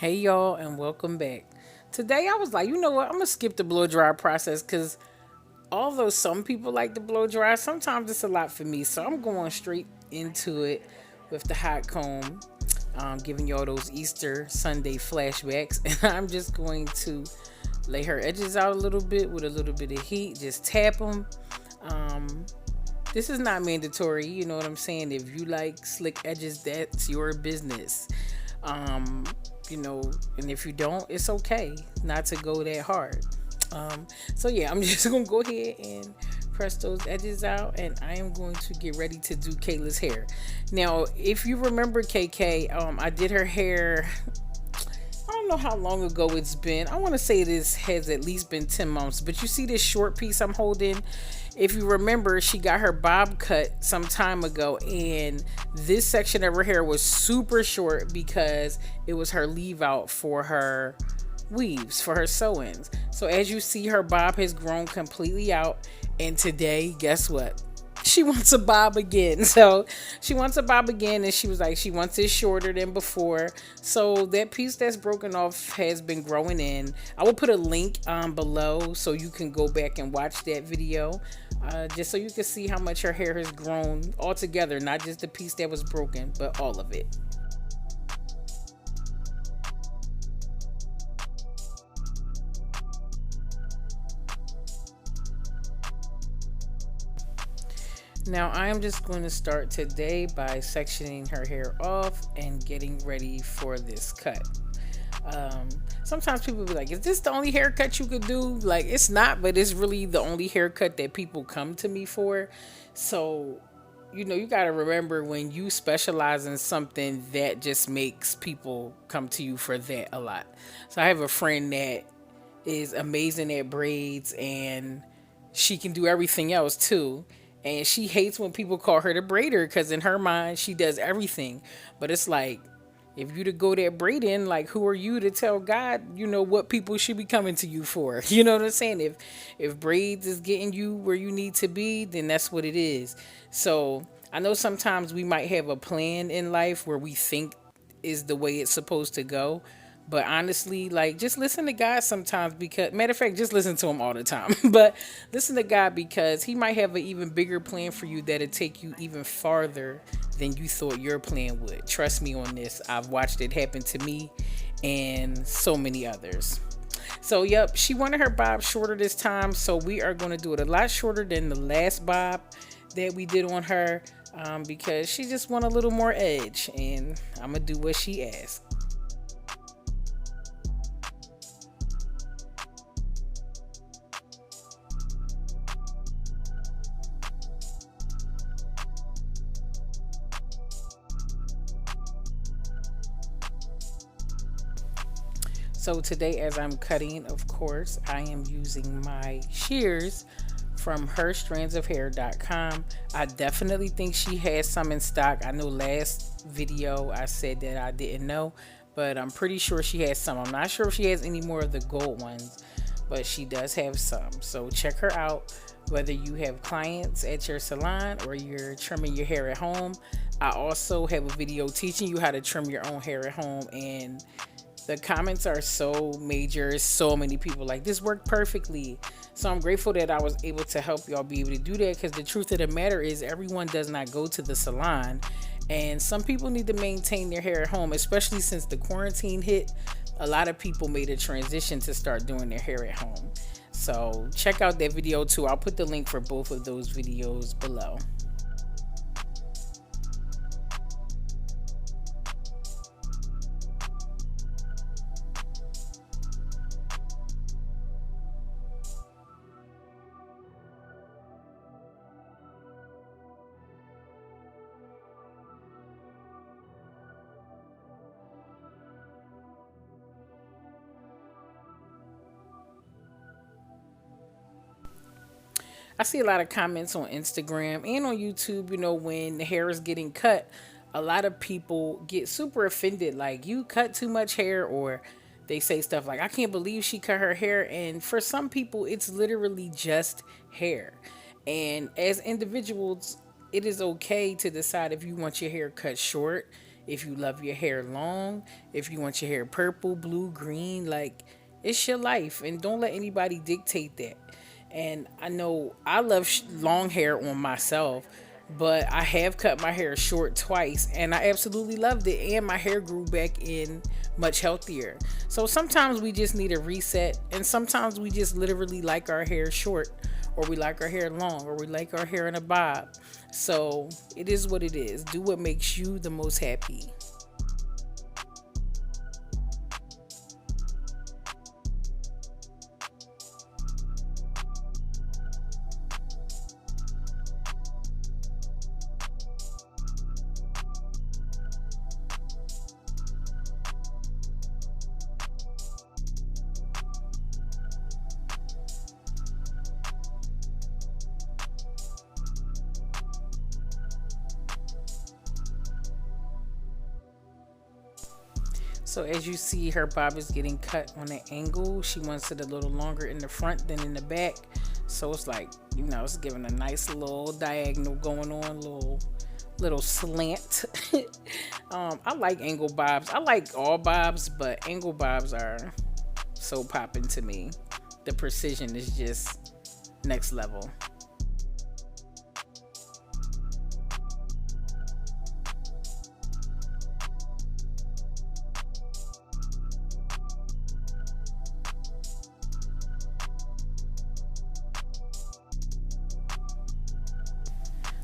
Hey y'all, and welcome back. Today I was like, you know what? I'm gonna skip the blow dry process because although some people like the blow dry, sometimes it's a lot for me. So I'm going straight into it with the hot comb, giving y'all those Easter Sunday flashbacks, and I'm just going to lay her edges out a little bit with a little bit of heat. Just tap them. Um, this is not mandatory, you know what I'm saying? If you like slick edges, that's your business. Um, and if you don't, it's okay not to go that hard. So yeah, I'm just gonna go ahead and press those edges out, and I am going to get ready to do Kayla's hair. Now, if you remember KK, I did her hair. I don't know how long ago it's been. I want to say this has at least been 10 months. But you see this short piece I'm holding? If you remember, she got her bob cut some time ago. And this section of her hair was super short because it was her leave out for her weaves, for her sew-ins. So as you see, her bob has grown completely out. And today, guess what? She wants a bob again. So she wants a bob again, and she was like, she wants it shorter than before. So that piece that's broken off has been growing in. I will put a link below so you can go back and watch that video, just so you can see how much her hair has grown altogether, not just the piece that was broken, but all of it. Now I am just going to start today by sectioning her hair off and getting ready for this cut. Um, Sometimes people be like, "Is this the only haircut you could do?" Like, it's not, but it's really the only haircut that people come to me for. So, you got to remember when you specialize in something, that just makes people come to you for that a lot. So I have a friend that is amazing at braids, and she can do everything else too. And she hates when people call her the braider because in her mind she does everything. But it's like, if you to go that braiding, like, who are you to tell God, what people should be coming to you for? You know what I'm saying? If braids is getting you where you need to be, then that's what it is. So I know sometimes we might have a plan in life where we think is the way it's supposed to go. But honestly, like, just listen to God sometimes, because, matter of fact, just listen to him all the time. But listen to God because he might have an even bigger plan for you that'll take you even farther than you thought your plan would. Trust me on this. I've watched it happen to me and so many others. So, yep, she wanted her bob shorter this time. So we are going to do it a lot shorter than the last bob that we did on her, because she just want a little more edge. And I'm going to do what she asked. So today, as I'm cutting, of course, I am using my shears from herstrandsofhair.com. I definitely think she has some in stock. I know last video I said that I didn't know, but I'm pretty sure she has some. I'm not sure if she has any more of the gold ones, but she does have some. So check her out, whether you have clients at your salon or you're trimming your hair at home. I also have a video teaching you how to trim your own hair at home, and the comments are so major. So many people like, this worked perfectly. So I'm grateful that I was able to help y'all be able to do that, because the truth of the matter is everyone does not go to the salon, and some people need to maintain their hair at home, especially since the quarantine hit. A lot of people made a transition to start doing their hair at home. So check out that video too. I'll put the link for both of those videos below. I see a lot of comments on Instagram and on YouTube, when the hair is getting cut, a lot of people get super offended, like, you cut too much hair, or they say stuff like, I can't believe she cut her hair. And for some people, it's literally just hair. And as individuals, it is okay to decide if you want your hair cut short. if you love your hair long, if you want your hair purple, blue, green, like it's your life, and don't let anybody dictate that. And I know I love long hair on myself, but I have cut my hair short twice and I absolutely loved it, and my hair grew back in much healthier. So sometimes we just need a reset, and sometimes we just literally like our hair short, or we like our hair long, or we like our hair in a bob. So it is what it is. Do what makes you the most happy. So as you see, her bob is getting cut on an angle. She wants it a little longer in the front than in the back. So it's like, it's giving a nice little diagonal going on, little slant. I like angle bobs. I like all bobs, but angle bobs are so popping to me. The precision is just next level.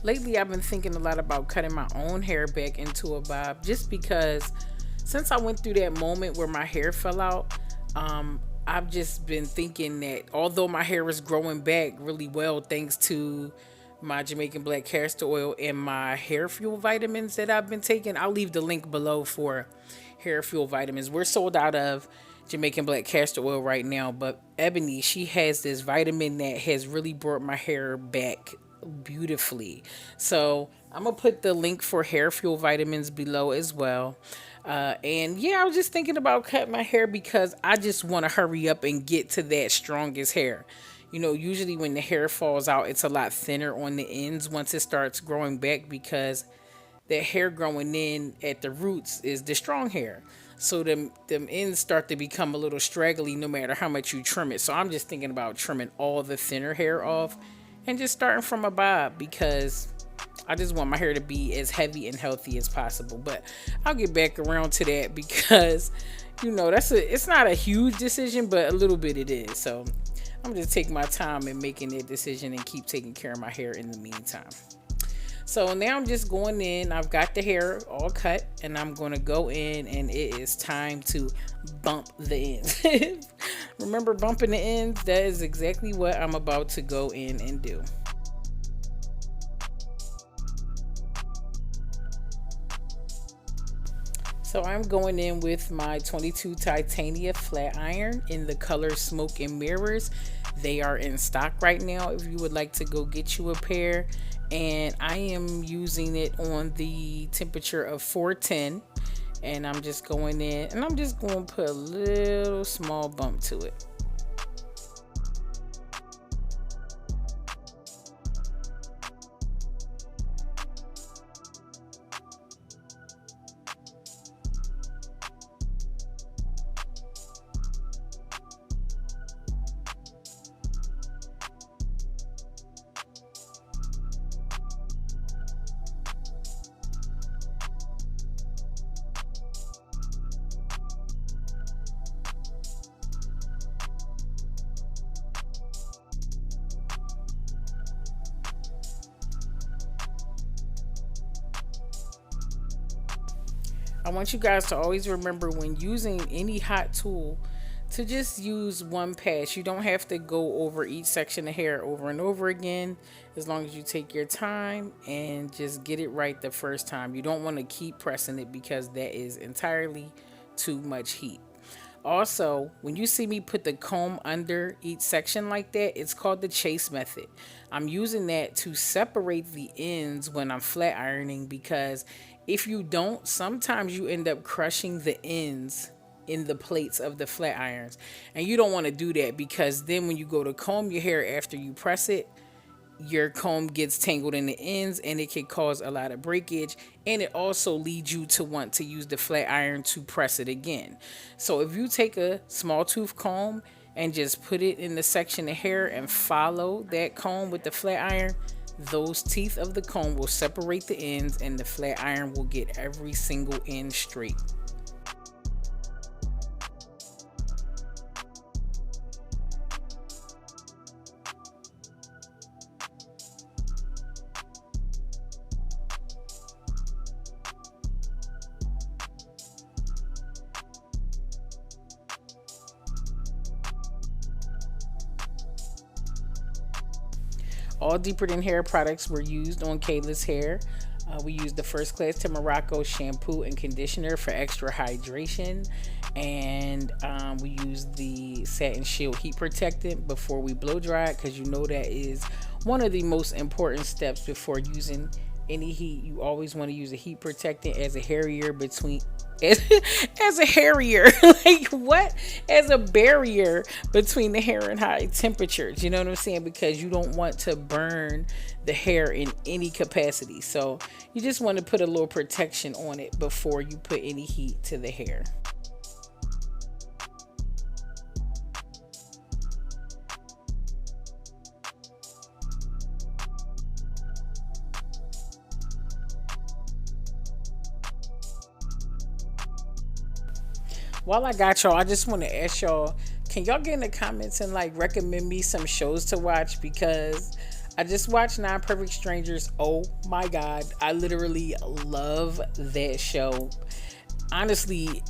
Lately, I've been thinking a lot about cutting my own hair back into a bob, just because since I went through that moment where my hair fell out, I've just been thinking that although my hair is growing back really well thanks to my Jamaican black castor oil and my hair fuel vitamins that I've been taking, I'll leave the link below for hair fuel vitamins. We're sold out of Jamaican black castor oil right now, but Ebony, she has this vitamin that has really brought my hair back beautifully. So I'm gonna put the link for hair fuel vitamins below as well. And yeah, I was just thinking about cutting my hair because I just want to hurry up and get to that strongest hair. Usually when the hair falls out, it's a lot thinner on the ends once it starts growing back, because that hair growing in at the roots is the strong hair. So them ends start to become a little straggly no matter how much you trim it. So I'm just thinking about trimming all the thinner hair off and just starting from a bob, because I just want my hair to be as heavy and healthy as possible. But I'll get back around to that because it's not a huge decision, but a little bit it is. So I'm just taking my time and making that decision and keep taking care of my hair in the meantime. So now I'm just going in. I've got the hair all cut, and I'm going to go in, and it is time to bump the ends. Remember bumping the ends? That is exactly what I'm about to go in and do. So I'm going in with my 22 Titania flat iron in the color Smoke and Mirrors. They are in stock right now if you would like to go get you a pair. And I am using it on the temperature of 410. And I'm just going in and I'm just going to put a little small bump to it. I want you guys to always remember when using any hot tool to just use one pass. You don't have to go over each section of hair over and over again, as long as you take your time and just get it right the first time. You don't want to keep pressing it because that is entirely too much heat. Also, when you see me put the comb under each section like that, it's called the chase method. I'm using that to separate the ends when I'm flat ironing, because if you don't, sometimes you end up crushing the ends in the plates of the flat irons. And you don't want to do that, because then when you go to comb your hair after you press it, your comb gets tangled in the ends and it can cause a lot of breakage, and it also leads you to want to use the flat iron to press it again. So if you take a small tooth comb and just put it in the section of hair and follow that comb with the flat iron, those teeth of the comb will separate the ends and the flat iron will get every single end straight. All Deeper Than Hair products were used on Kayla's hair. We used the First Class to Morocco shampoo and conditioner for extra hydration. And we used the Satin Shield heat protectant before we blow dry it, because you know that is one of the most important steps before using any heat. You always want to use a heat protectant as a barrier between as, as a harrier like what as a barrier between the hair and high temperatures, you know what I'm saying, because you don't want to burn the hair in any capacity. So you just want to put a little protection on it before you put any heat to the hair. While I got y'all, I just want to ask y'all, can y'all get in the comments and like recommend me some shows to watch? Because I just watched Nine Perfect Strangers. Oh my god, I literally love that show. Honestly,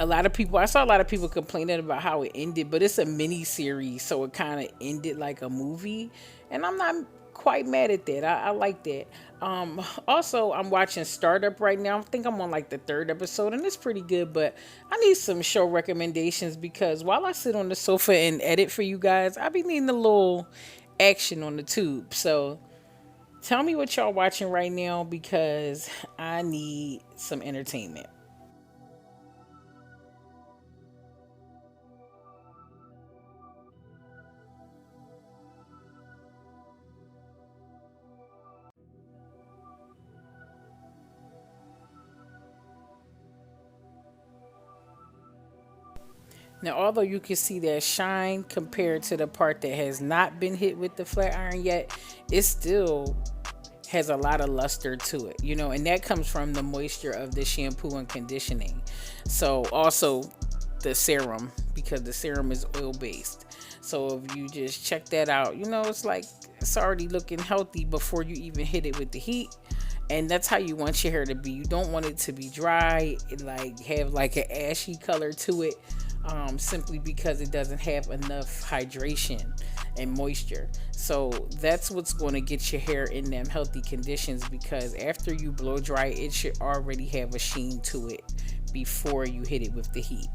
I saw a lot of people complaining about how it ended, but it's a mini series, so it kind of ended like a movie, and I'm not quite mad at that. I like that. Also, I'm watching Startup right now. I think I'm on like the third episode, and it's pretty good. But I need some show recommendations, because while I sit on the sofa and edit for you guys, I be needing a little action on the tube. So tell me what y'all watching right now, because I need some entertainment. Now, although you can see that shine compared to the part that has not been hit with the flat iron yet, it still has a lot of luster to it, you know, and that comes from the moisture of the shampoo and conditioning. So, also the serum, because the serum is oil based. So, if you just check that out, you know, it's like it's already looking healthy before you even hit it with the heat. And that's how you want your hair to be. You don't want it to be dry, like have like an ashy color to it, simply because it doesn't have enough hydration and moisture. So that's what's going to get your hair in them healthy conditions, because after you blow dry, it should already have a sheen to it before you hit it with the heat.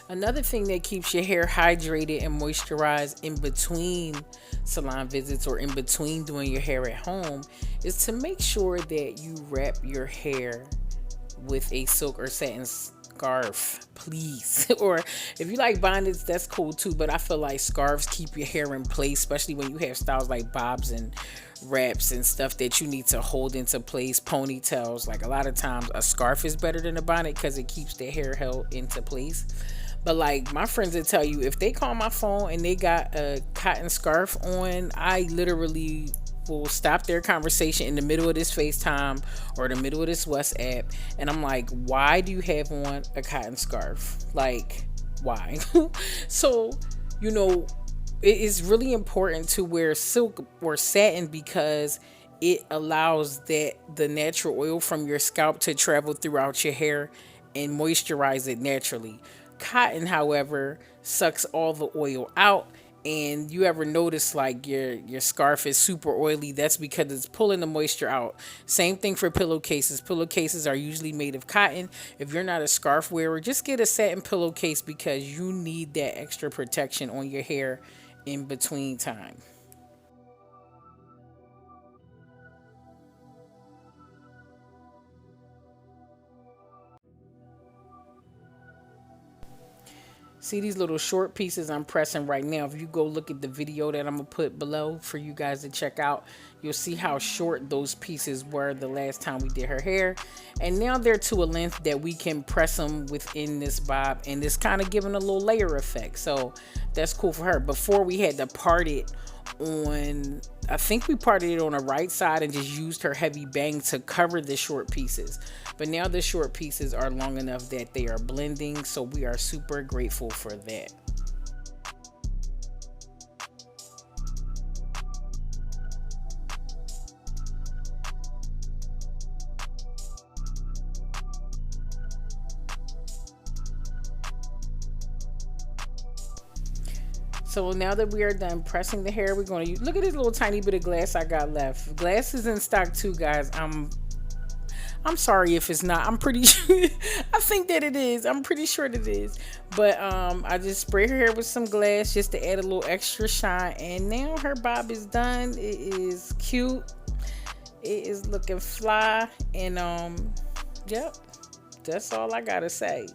Another thing that keeps your hair hydrated and moisturized in between salon visits or in between doing your hair at home is to make sure that you wrap your hair with a silk or satin scarf, please. Or if you like bonnets, that's cool too, but I feel like scarves keep your hair in place, especially when you have styles like bobs and wraps and stuff that you need to hold into place, ponytails. Like a lot of times a scarf is better than a bonnet because it keeps the hair held into place. But like my friends will tell you, if they call my phone and they got a cotton scarf on, I literally will stop their conversation in the middle of this FaceTime or the middle of this WhatsApp, and I'm like, why do you have on a cotton scarf? Like, why? So, you know, it is really important to wear silk or satin, because it allows that the natural oil from your scalp to travel throughout your hair and moisturize it naturally. Cotton, however, sucks all the oil out. And you ever notice like your scarf is super oily? That's because it's pulling the moisture out. Same thing for pillowcases. Pillowcases are usually made of cotton. If you're not a scarf wearer, just get a satin pillowcase, because you need that extra protection on your hair in between time. See these little short pieces I'm pressing right now. If you go look at the video that I'm gonna put below for you guys to check out, you'll see how short those pieces were the last time we did her hair. And now they're to a length that we can press them within this bob, and it's kind of giving a little layer effect. So that's cool for her. Before we had to part it on, I think we parted it on the right side and just used her heavy bang to cover the short pieces. But now the short pieces are long enough that they are blending, so we are super grateful for that. So now that we are done pressing the hair, we're going to use, look at this little tiny bit of glass I got left. Glass is in stock too, guys. I'm sorry if it's not. I'm pretty sure. I think that it is. I'm pretty sure that it is. But I just spray her hair with some glass just to add a little extra shine. And now her bob is done. It is cute. It is looking fly. And yep. That's all I gotta say.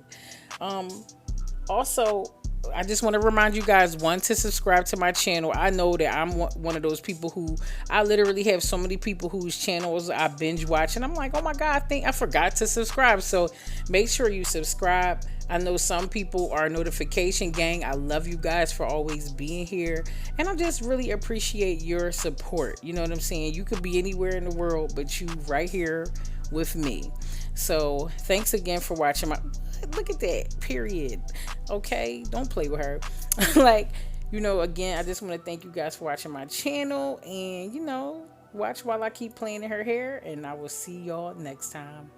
Also, I just want to remind you guys, one, to subscribe to my channel. I know that I'm one of those people who, I literally have so many people whose channels I binge watch, and I'm like, oh my God, I think I forgot to subscribe. So make sure you subscribe. I know some people are notification gang. I love you guys for always being here, and I just really appreciate your support. You know what I'm saying? You could be anywhere in the world, but you right here with me. So thanks again for watching my, look at that, period. Okay, don't play with her. Like, again, I just want to thank you guys for watching my channel, and watch while I keep playing in her hair, and I will see y'all next time.